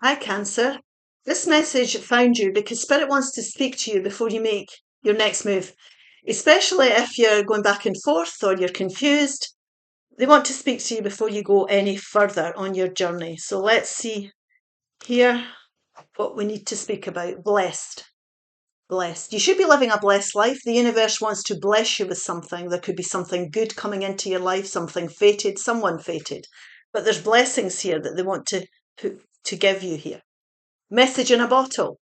Hi, Cancer. This message found you because Spirit wants to speak to you before you make your next move, especially if you're going back and forth or you're confused. They want to speak to you before you go any further on your journey. So let's see here what we need to speak about. Blessed. Blessed. You should be living a blessed life. The universe wants to bless you with something. There could be something good coming into your life, something fated, someone fated. But there's blessings here that they want to give you here. Message in a bottle.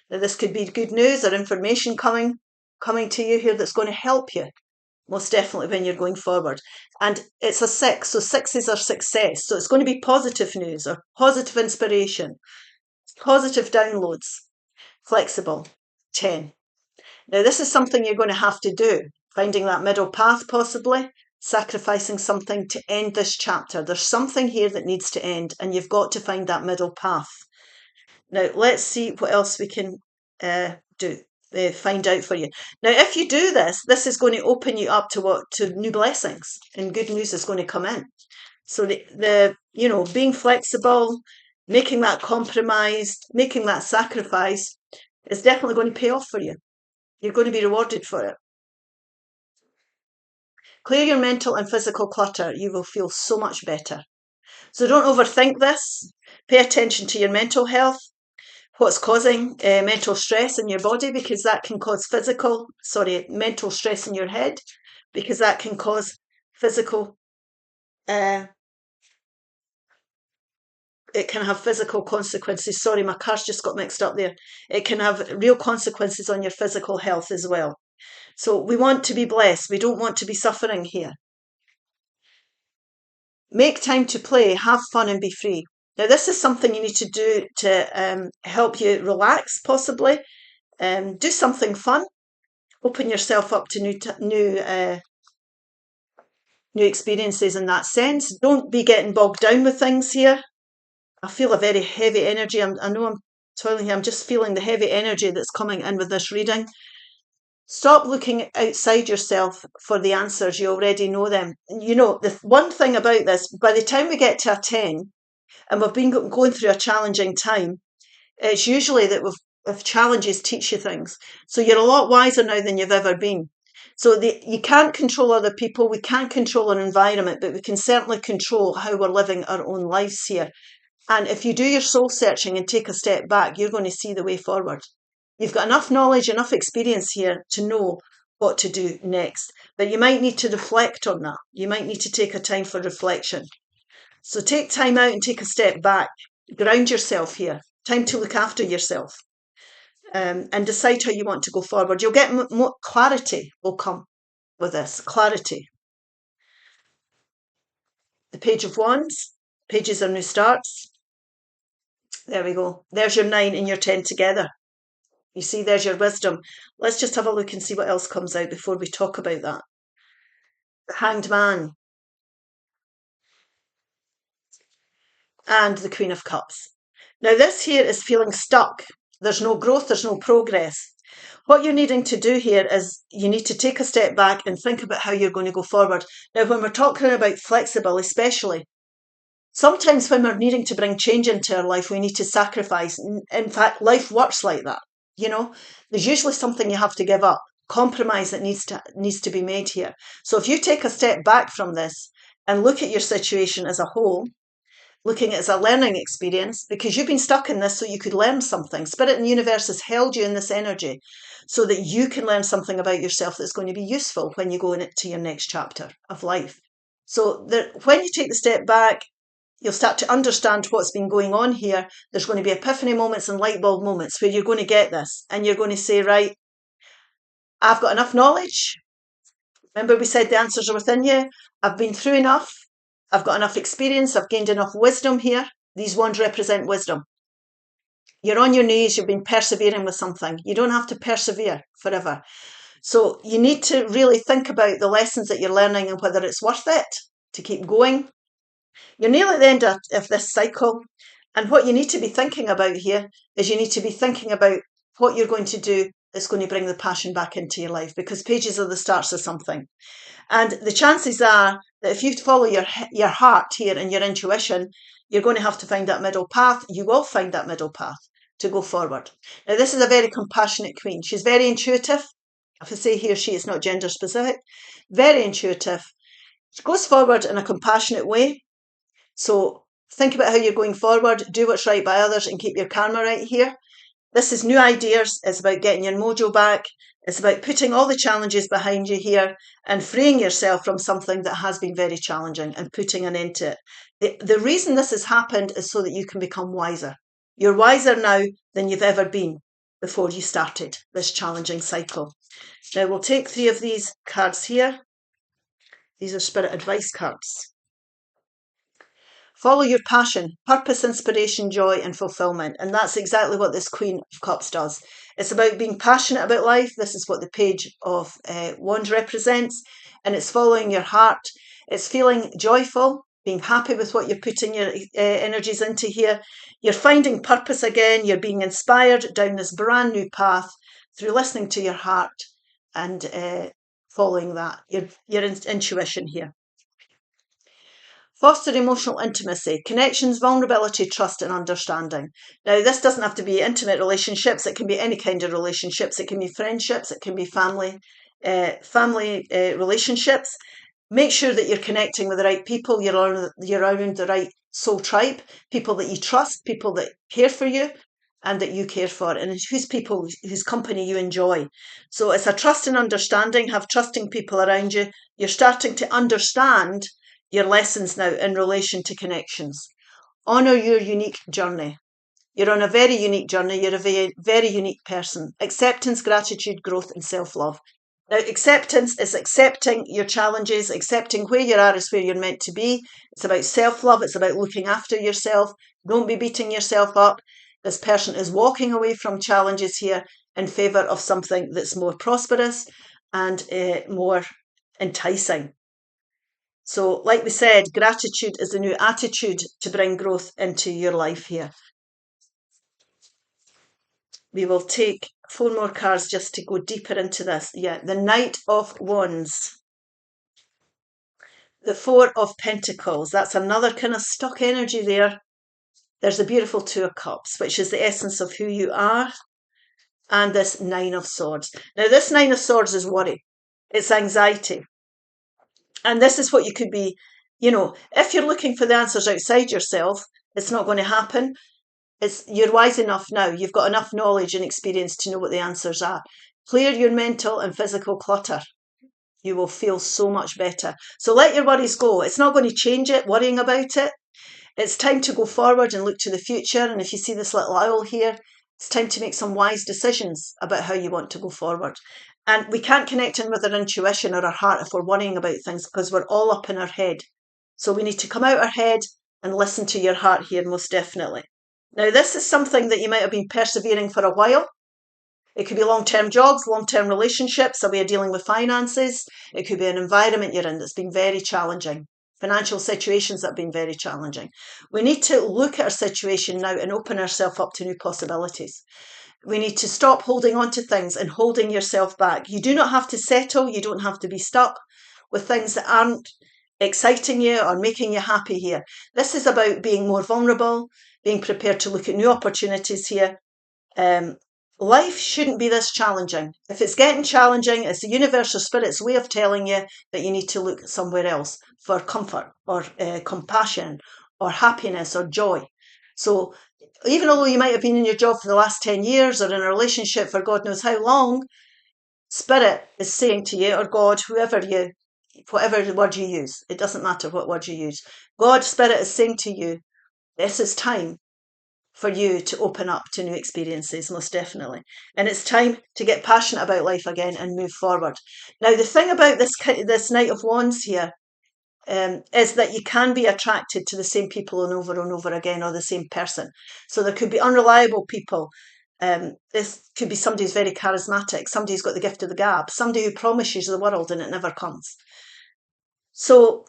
Now, this could be good news or information coming to you here that's going to help you, most definitely when you're going forward. And it's a 6, so 6s are success. So it's going to be positive news or positive inspiration, positive downloads, flexible, 10. Now, this is something you're going to have to do, finding that middle path possibly, sacrificing something to end this chapter. There's something here that needs to end, and you've got to find that middle path. Now, let's see what else we can find out for you. Now, if you do this, this is going to open you up to new blessings, and good news is going to come in. So the being flexible, making that compromise, making that sacrifice is definitely going to pay off for you. You're going to be rewarded for it. Clear your mental and physical clutter. You will feel so much better. So don't overthink this. Pay attention to your mental health. What's causing mental stress in your body, because that can cause mental stress in your head, because that can cause physical, it can have physical consequences. Sorry, my car's just got mixed up there. It can have real consequences on your physical health as well. So we want to be blessed. We don't want to be suffering here. Make time to play, have fun and be free. Now, this is something you need to do to help you relax, possibly. Do something fun. Open yourself up to new experiences in that sense. Don't be getting bogged down with things here. I feel a very heavy energy. I know I'm toiling here. I'm just feeling the heavy energy that's coming in with this reading. Stop looking outside yourself for the answers. You already know them. You know, the one thing about this, by the time we get to a 10, and we've been going through a challenging time, it's usually that if challenges teach you things. So you're a lot wiser now than you've ever been. So you can't control other people. We can't control our environment, but we can certainly control how we're living our own lives here. And if you do your soul searching and take a step back, you're going to see the way forward. You've got enough knowledge, enough experience here to know what to do next. But you might need to reflect on that. You might need to take a time for reflection. So take time out and take a step back. Ground yourself here. Time to look after yourself. And decide how you want to go forward. You'll get more clarity will come with this. Clarity. The Page of Wands. Pages are new starts. There we go. There's your 9 and your 10 together. You see, there's your wisdom. Let's just have a look and see what else comes out before we talk about that. The Hanged Man. And the Queen of Cups. Now, this here is feeling stuck. There's no growth, there's no progress. What you're needing to do here is you need to take a step back and think about how you're going to go forward. Now, when we're talking about flexible, especially, sometimes when we're needing to bring change into our life, we need to sacrifice. In fact, life works like that. You know, there's usually something you have to give up, compromise that needs to be made here. So if you take a step back from this and look at your situation as a whole, looking at it as a learning experience, because you've been stuck in this so you could learn something. Spirit and the universe has held you in this energy so that you can learn something about yourself that's going to be useful when you go into your next chapter of life. So when you take the step back, you'll start to understand what's been going on here. There's going to be epiphany moments and light bulb moments where you're going to get this and you're going to say, right, I've got enough knowledge. Remember we said the answers are within you. I've been through enough. I've got enough experience. I've gained enough wisdom here. These ones represent wisdom. You're on your knees. You've been persevering with something. You don't have to persevere forever. So you need to really think about the lessons that you're learning and whether it's worth it to keep going. You're nearly at the end of this cycle. And what you need to be thinking about here is you need to be thinking about what you're going to do that's going to bring the passion back into your life, because pages are the starts of something. And the chances are that if you follow your heart here and your intuition, You're going to have to find that middle path. You will find that middle path to go forward. Now, this is a very compassionate queen. She's very intuitive. If I say he or she, it's not gender specific. Very intuitive. She goes forward in a compassionate way. So think about how you're going forward. Do what's right by others and keep your karma right here. This is new ideas. It's about getting your mojo back. It's about putting all the challenges behind you here and freeing yourself from something that has been very challenging and putting an end to it. The reason this has happened is so that you can become wiser. You're wiser now than you've ever been before you started this challenging cycle. Now we'll take 3 of these cards here. These are spirit advice cards. Follow your passion, purpose, inspiration, joy, and fulfillment. And that's exactly what this Queen of Cups does. It's about being passionate about life. This is what the Page of Wands represents. And it's following your heart. It's feeling joyful, being happy with what you're putting your energies into here. You're finding purpose again. You're being inspired down this brand new path through listening to your heart and following that, your intuition here. Foster emotional intimacy, connections, vulnerability, trust, and understanding. Now, this doesn't have to be intimate relationships. It can be any kind of relationships. It can be friendships. It can be family relationships. Make sure that you're connecting with the right people. You're around the right soul tribe, people that you trust, people that care for you and that you care for, and whose company you enjoy. So it's a trust and understanding. Have trusting people around you. You're starting to understand your lessons now in relation to connections. Honour your unique journey. You're on a very unique journey. You're a very, very unique person. Acceptance, gratitude, growth, and self-love. Now, acceptance is accepting your challenges, accepting where you are is where you're meant to be. It's about self-love. It's about looking after yourself. Don't be beating yourself up. This person is walking away from challenges here in favour of something that's more prosperous and more enticing. So, like we said, gratitude is the new attitude to bring growth into your life here. We will take 4 more cards just to go deeper into this. Yeah, the Knight of Wands. The 4 of Pentacles. That's another kind of stuck energy there. There's the beautiful 2 of Cups, which is the essence of who you are. And this 9 of Swords. Now, this 9 of Swords is worry. It's anxiety. And this is what you could be, if you're looking for the answers outside yourself, it's not going to happen. You're wise enough now. You've got enough knowledge and experience to know what the answers are. Clear your mental and physical clutter. You will feel so much better. So let your worries go. It's not going to change it, worrying about it. It's time to go forward and look to the future. And if you see this little owl here, it's time to make some wise decisions about how you want to go forward. And we can't connect in with our intuition or our heart if we're worrying about things because we're all up in our head. So we need to come out our head and listen to your heart here, most definitely. Now, this is something that you might have been persevering for a while. It could be long-term jobs, long-term relationships, a way of dealing with finances. It could be an environment you're in that's been very challenging. Financial situations that have been very challenging. We need to look at our situation now and open ourselves up to new possibilities. We need to stop holding on to things and holding yourself back. You do not have to settle. You don't have to be stuck with things that aren't exciting you or making you happy here. This is about being more vulnerable, being prepared to look at new opportunities here. Life shouldn't be this challenging. If it's getting challenging, it's the universe or spirit's way of telling you that you need to look somewhere else for comfort or compassion or happiness or joy. So even although you might have been in your job for the last 10 years or in a relationship for God knows how long, Spirit is saying to you, or God, whatever word you use, it doesn't matter what word you use. God, Spirit is saying to you, this is time for you to open up to new experiences, most definitely. And it's time to get passionate about life again and move forward. Now, the thing about this Knight of Wands here, is that you can be attracted to the same people and over again, or the same person. So there could be unreliable people. This could be somebody who's very charismatic, somebody who's got the gift of the gab, somebody who promises the world and it never comes. So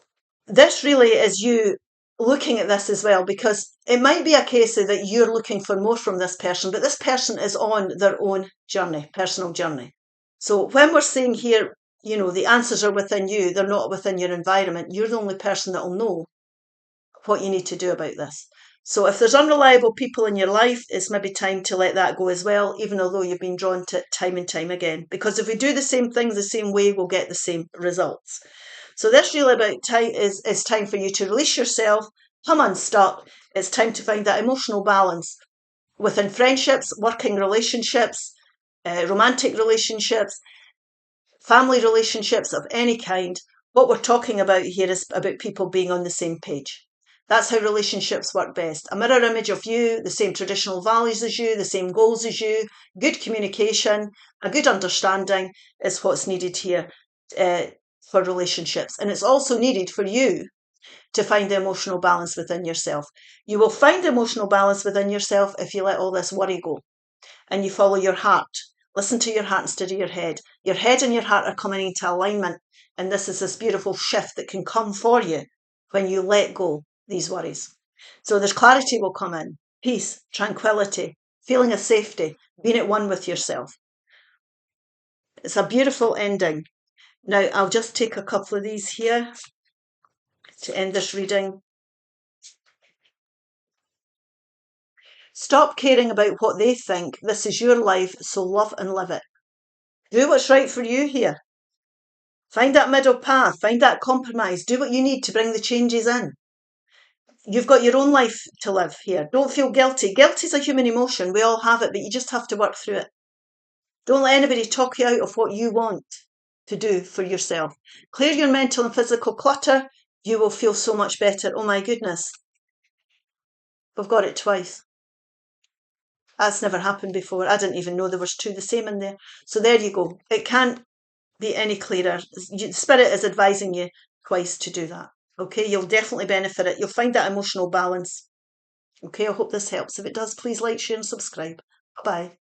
this really is you looking at this as well, because it might be a case that you're looking for more from this person, but this person is on their own journey, personal journey. So when we're saying here, the answers are within you, they're not within your environment. You're the only person that will know what you need to do about this. So if there's unreliable people in your life, it's maybe time to let that go as well, even although you've been drawn to it time and time again. Because if we do the same things the same way, we'll get the same results. So this really about time is time for you to release yourself, come unstuck. It's time to find that emotional balance within friendships, working relationships, romantic relationships, family relationships of any kind. What we're talking about here is about people being on the same page. That's how relationships work best. A mirror image of you, the same traditional values as you, the same goals as you, good communication, a good understanding is what's needed here for relationships. And it's also needed for you to find the emotional balance within yourself. You will find the emotional balance within yourself if you let all this worry go and you follow your heart. Listen to your heart instead of your head. Your head and your heart are coming into alignment, and this is this beautiful shift that can come for you when you let go these worries. So there's clarity will come in, peace, tranquility, feeling of safety, being at one with yourself. It's a beautiful ending. Now, I'll just take a couple of these here to end this reading. Stop caring about what they think. This is your life, so love and live it. Do what's right for you here. Find that middle path, find that compromise, do what you need to bring the changes in. You've got your own life to live here. Don't feel guilty. Guilt is a human emotion. We all have it, but you just have to work through it. Don't let anybody talk you out of what you want to do for yourself. Clear your mental and physical clutter. You will feel so much better. Oh my goodness. We've got it twice. That's never happened before. I didn't even know there was two the same in there. So there you go. It can't be any clearer. Spirit is advising you twice to do that. Okay, you'll definitely benefit it. You'll find that emotional balance. Okay, I hope this helps. If it does, please like, share and subscribe. Bye-bye.